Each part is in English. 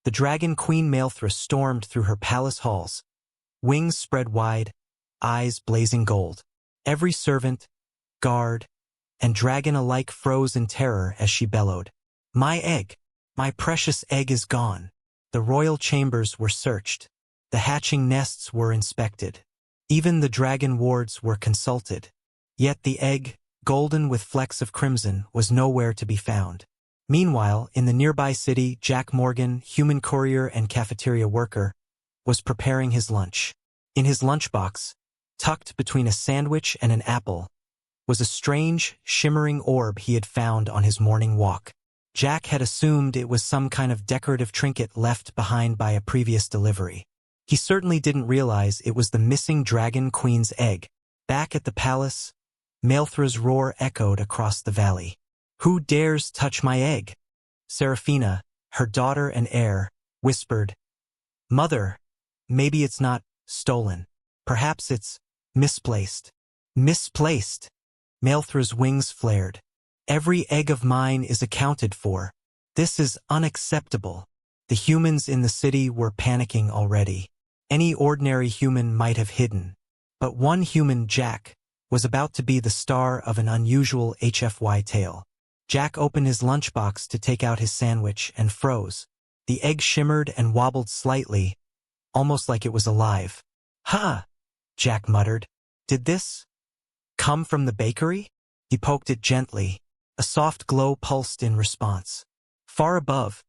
The dragon queen Malthra stormed through her palace halls, wings spread wide, eyes blazing gold. Every servant, guard, and dragon alike froze in terror as she bellowed. My egg! My precious egg is gone. The royal chambers were searched. The hatching nests were inspected. Even the dragon wards were consulted. Yet the egg, golden with flecks of crimson, was nowhere to be found. Meanwhile, in the nearby city, Jack Morgan, human courier and cafeteria worker, was preparing his lunch. In his lunchbox, tucked between a sandwich and an apple, was a strange, shimmering orb he had found on his morning walk. Jack had assumed it was some kind of decorative trinket left behind by a previous delivery. He certainly didn't realize it was the missing dragon queen's egg. Back at the palace, Malthra's roar echoed across the valley. Who dares touch my egg? Seraphina, her daughter and heir, whispered, Mother, maybe it's not stolen. Perhaps it's misplaced. Misplaced. Malthra's wings flared. Every egg of mine is accounted for. This is unacceptable. The humans in the city were panicking already. Any ordinary human might have hidden. But one human, Jack, was about to be the star of an unusual HFY tale. Jack opened his lunchbox to take out his sandwich and froze. The egg shimmered and wobbled slightly, almost like it was alive. Huh, Jack muttered. Did this come from the bakery? He poked it gently. A soft glow pulsed in response. Far above,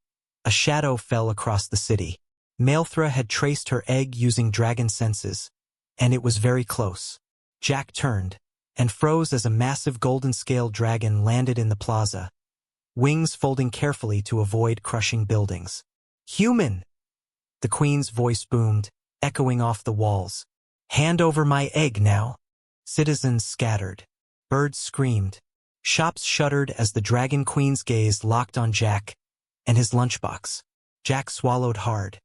a shadow fell across the city. Malthra had traced her egg using dragon senses, and it was very close. Jack turned and froze as a massive golden-scale dragon landed in the plaza, wings folding carefully to avoid crushing buildings. Human! The queen's voice boomed, echoing off the walls. Hand over my egg now. Citizens scattered. Birds screamed. Shops shuddered as the dragon queen's gaze locked on Jack and his lunchbox. Jack swallowed hard.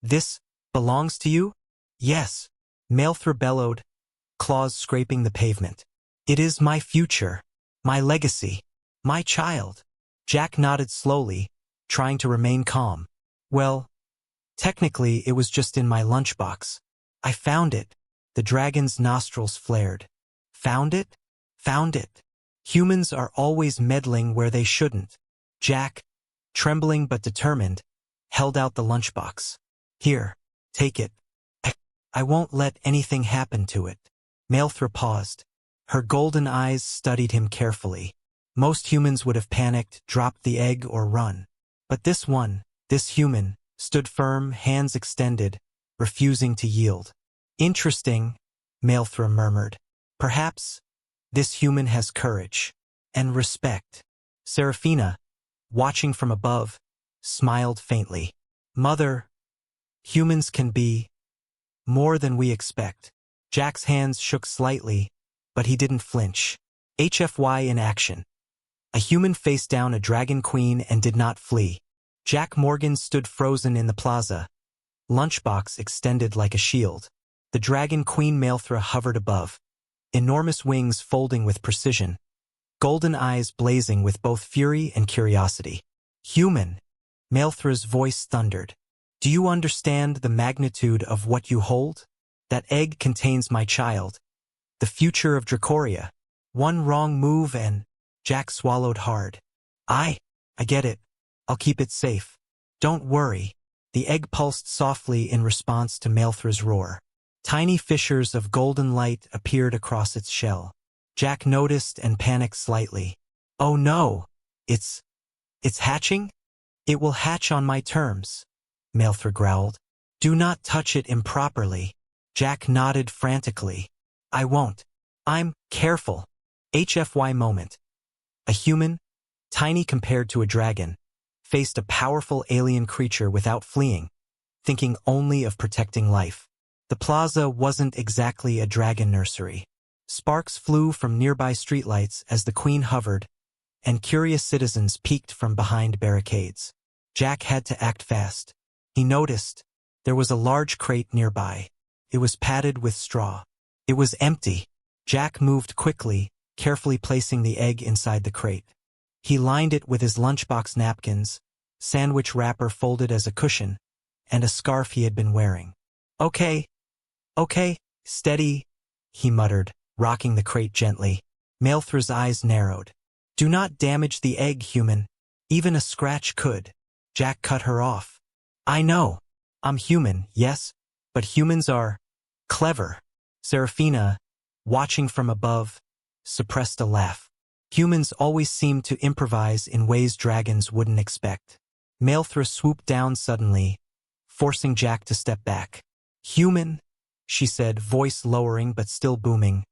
This belongs to you? Yes. Malthra bellowed, claws scraping the pavement. It is my future, my legacy, my child. Jack nodded slowly, trying to remain calm. Well, technically it was just in my lunchbox. I found it. The dragon's nostrils flared. Found it? Found it. Humans are always meddling where they shouldn't. Jack, trembling but determined, held out the lunchbox. Here, take it. I won't let anything happen to it. Malthra paused. Her golden eyes studied him carefully. Most humans would have panicked, dropped the egg, or run. But this one, this human, stood firm, hands extended, refusing to yield. Interesting, Malthra murmured. Perhaps this human has courage and respect. Seraphina, watching from above, smiled faintly. Mother, humans can be more than we expect. Jack's hands shook slightly, but he didn't flinch. HFY in action. A human faced down a dragon queen and did not flee. Jack Morgan stood frozen in the plaza, lunchbox extended like a shield. The dragon queen Malthra hovered above, enormous wings folding with precision, golden eyes blazing with both fury and curiosity. Human, Malthra's voice thundered. Do you understand the magnitude of what you hold? That egg contains my child, the future of Dracoria. One wrong move and Jack swallowed hard. I get it. I'll keep it safe. Don't worry. The egg pulsed softly in response to Malthra's roar. Tiny fissures of golden light appeared across its shell. Jack noticed and panicked slightly. Oh no! It's hatching? It will hatch on my terms, Malthra growled. Do not touch it improperly. Jack nodded frantically. I won't. I'm careful. HFY moment. A human, tiny compared to a dragon, faced a powerful alien creature without fleeing, thinking only of protecting life. The plaza wasn't exactly a dragon nursery. Sparks flew from nearby streetlights as the queen hovered, and curious citizens peeked from behind barricades. Jack had to act fast. He noticed there was a large crate nearby. It was padded with straw. It was empty. Jack moved quickly, carefully placing the egg inside the crate. He lined it with his lunchbox napkins, sandwich wrapper folded as a cushion, and a scarf he had been wearing. Okay, okay, steady, he muttered, rocking the crate gently. Maelthra's eyes narrowed. Do not damage the egg, human. Even a scratch could. Jack cut her off. I know. I'm human, yes, but humans are clever. Seraphina, watching from above, suppressed a laugh. Humans always seem to improvise in ways dragons wouldn't expect. Maelthra swooped down suddenly, forcing Jack to step back. Human, she said, voice lowering but still booming.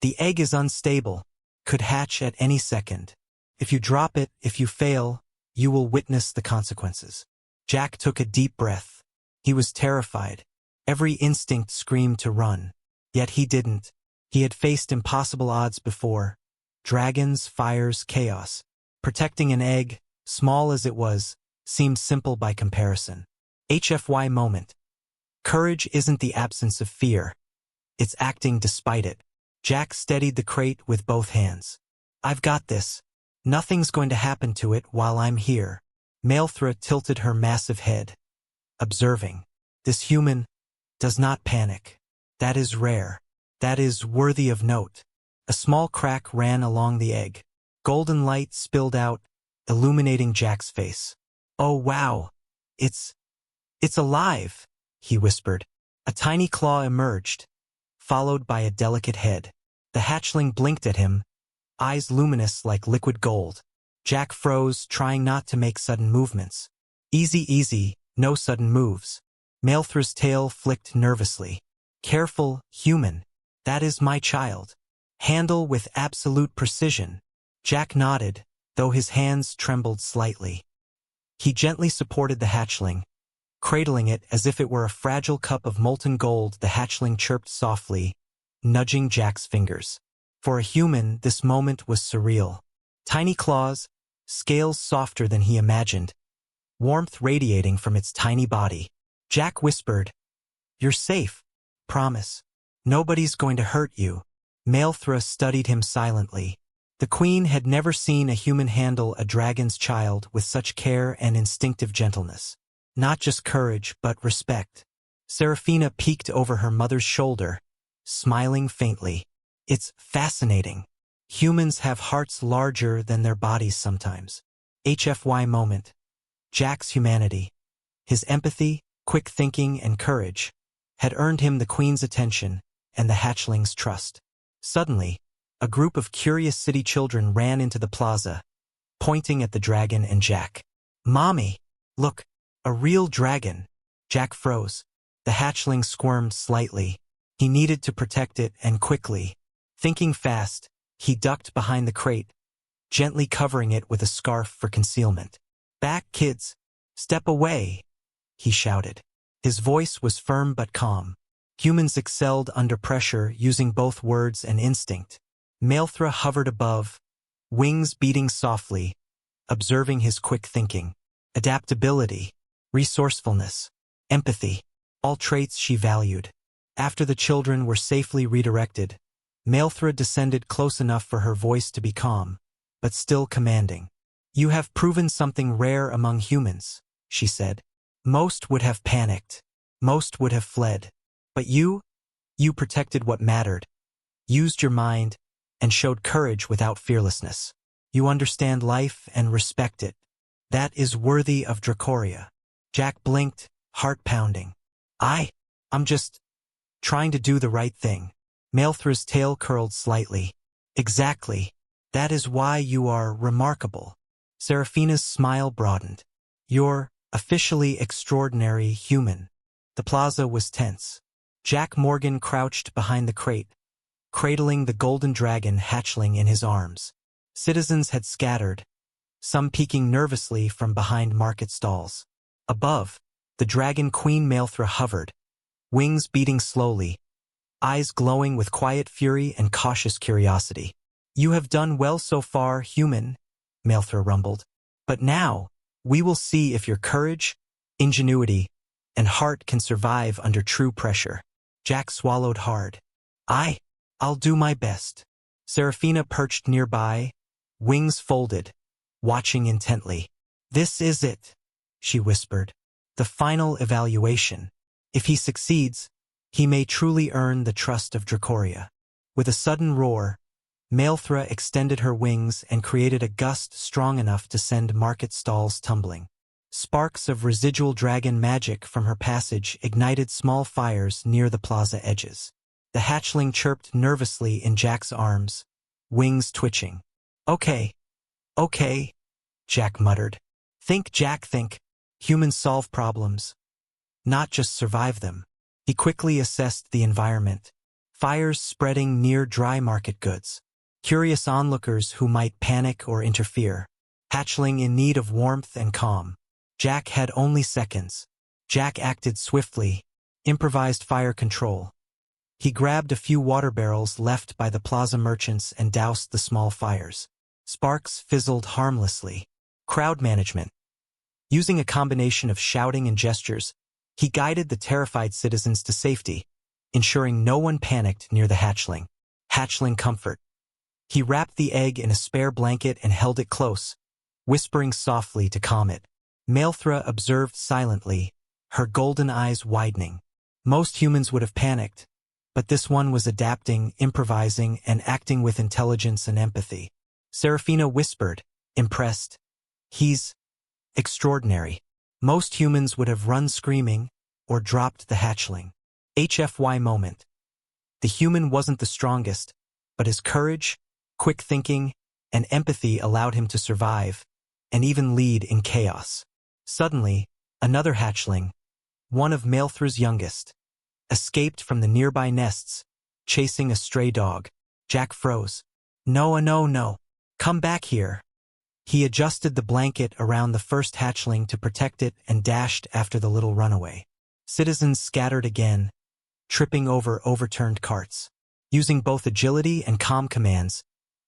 The egg is unstable, could hatch at any second. If you drop it, if you fail, you will witness the consequences. Jack took a deep breath. He was terrified. Every instinct screamed to run. Yet he didn't. He had faced impossible odds before. Dragons, fires, chaos. Protecting an egg, small as it was, seemed simple by comparison. HFY moment. Courage isn't the absence of fear. It's acting despite it. Jack steadied the crate with both hands. I've got this. Nothing's going to happen to it while I'm here. Maelthra tilted her massive head, observing. This human does not panic. That is rare. That is worthy of note. A small crack ran along the egg. Golden light spilled out, illuminating Jack's face. Oh wow! It's alive, he whispered. A tiny claw emerged, followed by a delicate head. The hatchling blinked at him, eyes luminous like liquid gold. Jack froze, trying not to make sudden movements. Easy, easy, no sudden moves. Maelthra's tail flicked nervously. Careful, human. That is my child. Handle with absolute precision. Jack nodded, though his hands trembled slightly. He gently supported the hatchling. Cradling it as if it were a fragile cup of molten gold, the hatchling chirped softly, nudging Jack's fingers. For a human, this moment was surreal. Tiny claws, scales softer than he imagined, warmth radiating from its tiny body. Jack whispered, "You're safe. Promise. Nobody's going to hurt you." Maelthra studied him silently. The queen had never seen a human handle a dragon's child with such care and instinctive gentleness. Not just courage, but respect. Seraphina peeked over her mother's shoulder, smiling faintly. It's fascinating. Humans have hearts larger than their bodies sometimes. HFY moment. Jack's humanity, his empathy, quick thinking, and courage had earned him the queen's attention and the hatchling's trust. Suddenly, a group of curious city children ran into the plaza, pointing at the dragon and Jack. "Mommy, look, a real dragon." Jack froze. The hatchling squirmed slightly. He needed to protect it, and quickly. Thinking fast, he ducked behind the crate, gently covering it with a scarf for concealment. "Back, kids! Step away!" he shouted. His voice was firm but calm. Humans excelled under pressure, using both words and instinct. Maelthra hovered above, wings beating softly, observing his quick thinking. Adaptability, resourcefulness, empathy, all traits she valued. After the children were safely redirected, Maelthra descended close enough for her voice to be calm, but still commanding. "You have proven something rare among humans," she said. "Most would have panicked. Most would have fled. But you protected what mattered, used your mind, and showed courage without fearlessness. You understand life and respect it. That is worthy of Dracoria." Jack blinked, heart pounding. I'm just trying to do the right thing." Maelthra's tail curled slightly. "Exactly. That is why you are remarkable." Seraphina's smile broadened. "You're officially extraordinary human." The plaza was tense. Jack Morgan crouched behind the crate, cradling the golden dragon hatchling in his arms. Citizens had scattered, some peeking nervously from behind market stalls. Above, the dragon queen Maelthra hovered, wings beating slowly, eyes glowing with quiet fury and cautious curiosity. "You have done well so far, human," Maelthra rumbled. "But now, we will see if your courage, ingenuity, and heart can survive under true pressure." Jack swallowed hard. I'll do my best." Seraphina perched nearby, wings folded, watching intently. "This is it." she whispered. The final evaluation. If he succeeds, he may truly earn the trust of Dracoria. With a sudden roar, Malethra extended her wings and created a gust strong enough to send market stalls tumbling. Sparks of residual dragon magic from her passage ignited small fires near the plaza edges. The hatchling chirped nervously in Jack's arms, wings twitching. Okay, Jack muttered. Think, Jack, think. Humans solve problems, not just survive them. He quickly assessed the environment. Fires spreading near dry market goods. Curious onlookers who might panic or interfere. Hatchling in need of warmth and calm. Jack had only seconds. Jack acted swiftly, improvised fire control. He grabbed a few water barrels left by the plaza merchants and doused the small fires. Sparks fizzled harmlessly. Crowd management. Using a combination of shouting and gestures, he guided the terrified citizens to safety, ensuring no one panicked near the hatchling. Hatchling comfort. He wrapped the egg in a spare blanket and held it close, whispering softly to calm it. Malethra observed silently, her golden eyes widening. Most humans would have panicked, but this one was adapting, improvising, and acting with intelligence and empathy. Seraphina whispered, impressed. He's extraordinary. Most humans would have run screaming or dropped the hatchling. HFY moment. The human wasn't the strongest, but his courage, quick thinking, and empathy allowed him to survive and even lead in chaos. Suddenly, another hatchling, one of Malethra's youngest, escaped from the nearby nests, chasing a stray dog. Jack froze. No. Come back here. He adjusted the blanket around the first hatchling to protect it and dashed after the little runaway. Citizens scattered again, tripping over overturned carts. Using both agility and calm commands,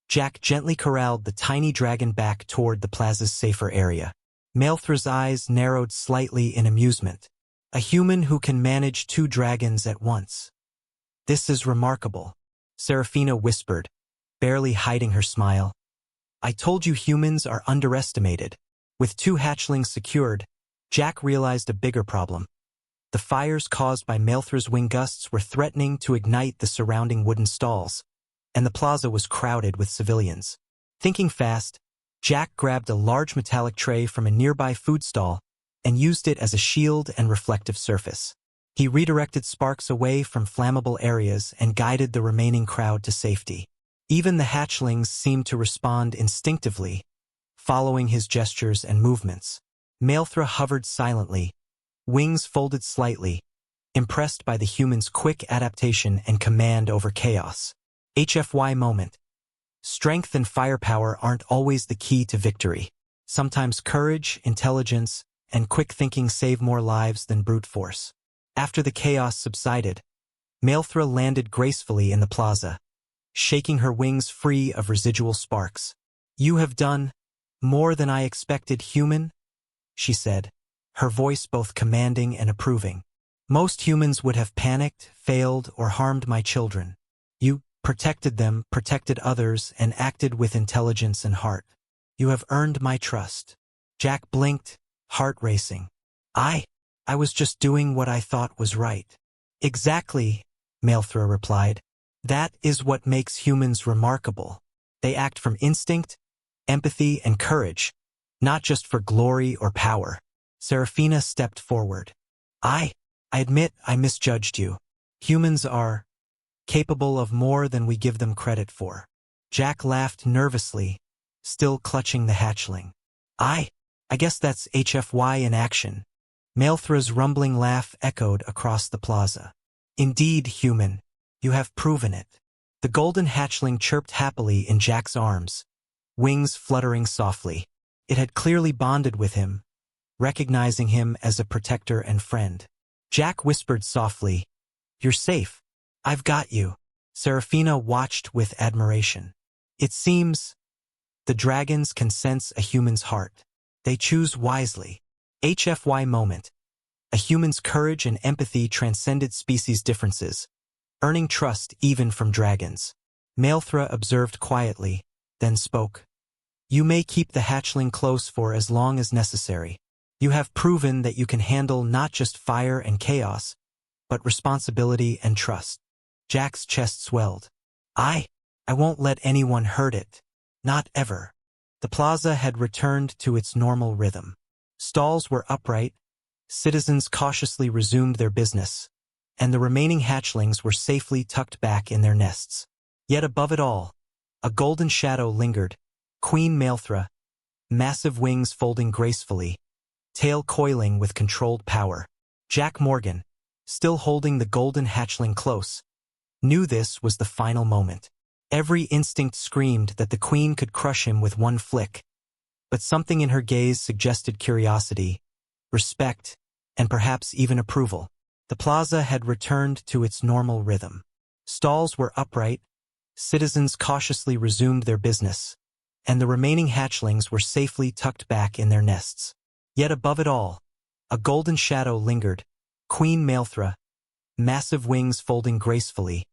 Jack gently corralled the tiny dragon back toward the plaza's safer area. Malethra's eyes narrowed slightly in amusement. A human who can manage two dragons at once. This is remarkable, Seraphina whispered, barely hiding her smile. I told you humans are underestimated. With two hatchlings secured, Jack realized a bigger problem. The fires caused by Malethra's wing gusts were threatening to ignite the surrounding wooden stalls, and the plaza was crowded with civilians. Thinking fast, Jack grabbed a large metallic tray from a nearby food stall and used it as a shield and reflective surface. He redirected sparks away from flammable areas and guided the remaining crowd to safety. Even the hatchlings seemed to respond instinctively, following his gestures and movements. Malethra hovered silently, wings folded slightly, impressed by the human's quick adaptation and command over chaos. HFY moment. Strength and firepower aren't always the key to victory. Sometimes courage, intelligence, and quick thinking save more lives than brute force. After the chaos subsided, Malethra landed gracefully in the plaza, shaking her wings free of residual sparks. You have done more than I expected, human, she said, her voice both commanding and approving. Most humans would have panicked, failed, or harmed my children. You protected them, protected others, and acted with intelligence and heart. You have earned my trust. Jack blinked, heart racing. I was just doing what I thought was right. Exactly, Malethra replied. That is what makes humans remarkable. They act from instinct, empathy, and courage, not just for glory or power. Seraphina stepped forward. I admit I misjudged you. Humans are capable of more than we give them credit for. Jack laughed nervously, still clutching the hatchling. I guess that's HFY in action. Malethra's rumbling laugh echoed across the plaza. Indeed, human. You have proven it. The golden hatchling chirped happily in Jack's arms, wings fluttering softly. It had clearly bonded with him, recognizing him as a protector and friend. Jack whispered softly, You're safe. I've got you. Seraphina watched with admiration. It seems the dragons can sense a human's heart. They choose wisely. HFY moment. A human's courage and empathy transcended species differences, earning trust even from dragons. Malethra observed quietly, then spoke. You may keep the hatchling close for as long as necessary. You have proven that you can handle not just fire and chaos, but responsibility and trust. Jack's chest swelled. I won't let anyone hurt it. Not ever. The plaza had returned to its normal rhythm. Stalls were upright, citizens cautiously resumed their business, and the remaining hatchlings were safely tucked back in their nests. Yet above it all, a golden shadow lingered, Queen Malthra, massive wings folding gracefully, tail coiling with controlled power. Jack Morgan, still holding the golden hatchling close, knew this was the final moment. Every instinct screamed that the queen could crush him with one flick, but something in her gaze suggested curiosity, respect, and perhaps even approval. The plaza had returned to its normal rhythm. Stalls were upright, citizens cautiously resumed their business, and the remaining hatchlings were safely tucked back in their nests. Yet above it all, a golden shadow lingered, Queen Malthra, massive wings folding gracefully,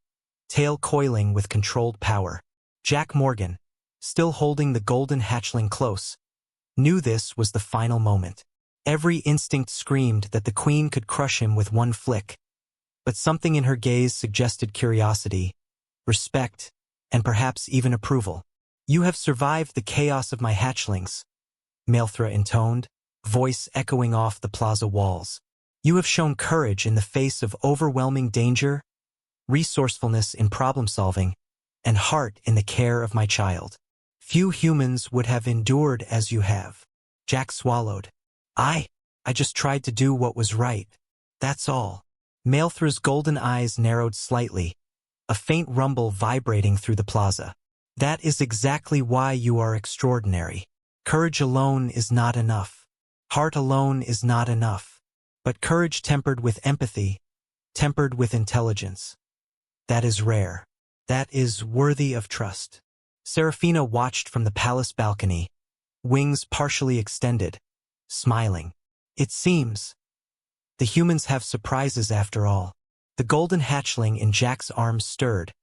tail coiling with controlled power. Jack Morgan, still holding the golden hatchling close, knew this was the final moment. Every instinct screamed that the queen could crush him with one flick, but something in her gaze suggested curiosity, respect, and perhaps even approval. You have survived the chaos of my hatchlings, Malthra intoned, voice echoing off the plaza walls. You have shown courage in the face of overwhelming danger, resourcefulness in problem-solving, and heart in the care of my child. Few humans would have endured as you have. Jack swallowed. I just tried to do what was right. That's all. Malthra's golden eyes narrowed slightly, a faint rumble vibrating through the plaza. That is exactly why you are extraordinary. Courage alone is not enough. Heart alone is not enough. But courage tempered with empathy, tempered with intelligence. That is rare. That is worthy of trust. Serafina watched from the palace balcony, wings partially extended, smiling. It seems the humans have surprises after all. The golden hatchling in Jack's arms stirred,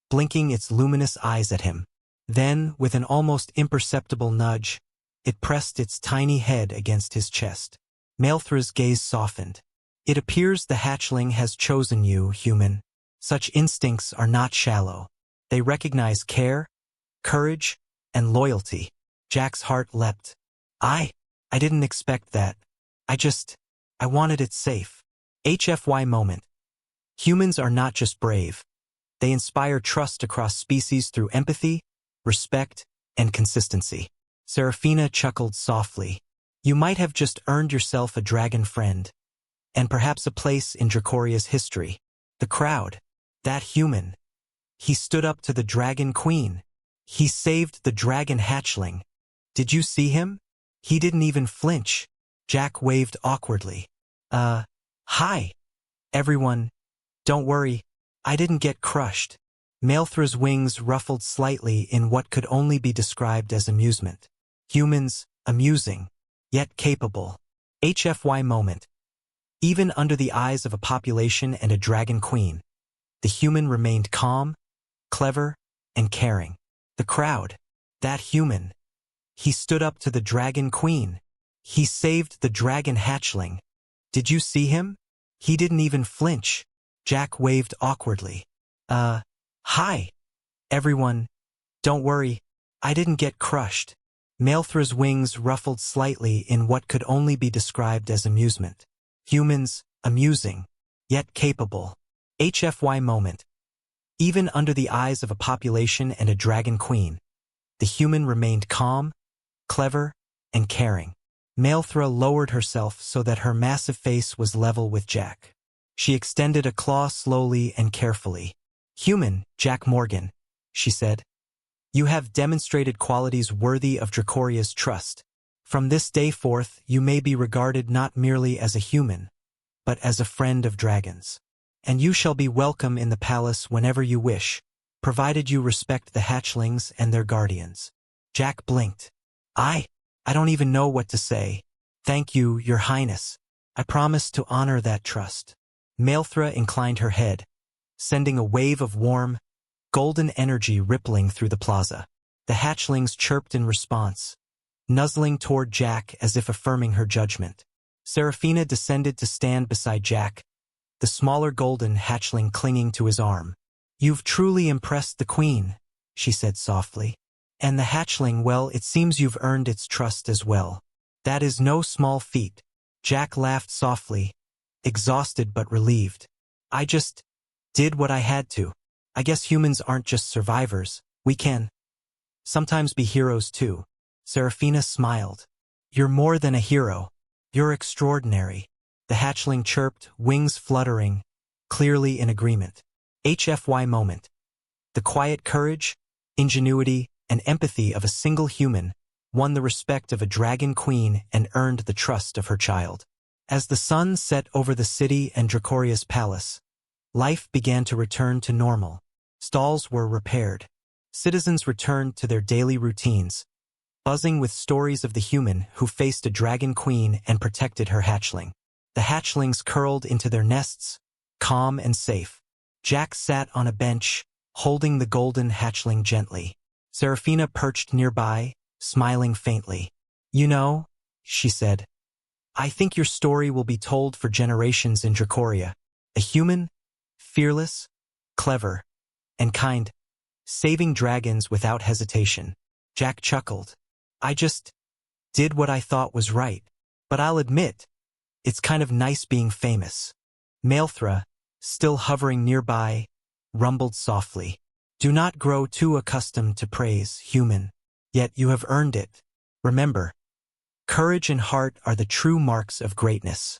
blinking its luminous eyes at him. Then, with an almost imperceptible nudge, it pressed its tiny head against his chest. Malthra's gaze softened. It appears the hatchling has chosen you, human. Such instincts are not shallow. They recognize care, courage, and loyalty. Jack's heart leapt. I didn't expect that. I wanted it safe. HFY moment. Humans are not just brave. They inspire trust across species through empathy, respect, and consistency. Serafina chuckled softly. You might have just earned yourself a dragon friend, and perhaps a place in Dracoria's history. The crowd. That human. He stood up to the dragon queen. He saved the dragon hatchling. Did you see him? He didn't even flinch. Jack waved awkwardly. Hi. Everyone. Don't worry. I didn't get crushed. Malthra's wings ruffled slightly in what could only be described as amusement. Humans, amusing, yet capable. HFY moment. Even under the eyes of a population and a dragon queen, the human remained calm, clever, and caring. The crowd. That human. He stood up to the dragon queen. He saved the dragon hatchling. Did you see him? He didn't even flinch. Jack waved awkwardly. Hi. Everyone. Don't worry. I didn't get crushed. Malthra's wings ruffled slightly in what could only be described as amusement. Humans, amusing, yet capable. HFY moment. Even under the eyes of a population and a dragon queen, the human remained calm, clever, and caring. Malthra lowered herself so that her massive face was level with Jack. She extended a claw slowly and carefully. Human, Jack Morgan, she said. You have demonstrated qualities worthy of Dracoria's trust. From this day forth, you may be regarded not merely as a human, but as a friend of dragons. And you shall be welcome in the palace whenever you wish, provided you respect the hatchlings and their guardians. Jack blinked. I don't even know what to say. Thank you, Your Highness. I promise to honor that trust. Malthra inclined her head, sending a wave of warm, golden energy rippling through the plaza. The hatchlings chirped in response, nuzzling toward Jack as if affirming her judgment. Seraphina descended to stand beside Jack, the smaller golden hatchling clinging to his arm. "You've truly impressed the queen," she said softly. "And the hatchling, well, it seems you've earned its trust as well. That is no small feat." Jack laughed softly, exhausted but relieved. "I just did what I had to. I guess humans aren't just survivors. We can sometimes be heroes too." Seraphina smiled. "You're more than a hero. You're extraordinary." The hatchling chirped, wings fluttering, clearly in agreement. HFY moment. The quiet courage, ingenuity, and empathy of a single human won the respect of a dragon queen and earned the trust of her child. As the sun set over the city and Dracoria's palace, life began to return to normal. Stalls were repaired. Citizens returned to their daily routines, buzzing with stories of the human who faced a dragon queen and protected her hatchling. The hatchlings curled into their nests, calm and safe. Jack sat on a bench, holding the golden hatchling gently. Seraphina perched nearby, smiling faintly. "You know," she said, "I think your story will be told for generations in Dracoria. A human, fearless, clever, and kind, saving dragons without hesitation." Jack chuckled. "I just did what I thought was right. But I'll admit, it's kind of nice being famous." Maelthra, still hovering nearby, rumbled softly. "Do not grow too accustomed to praise, human. Yet you have earned it. Remember, courage and heart are the true marks of greatness."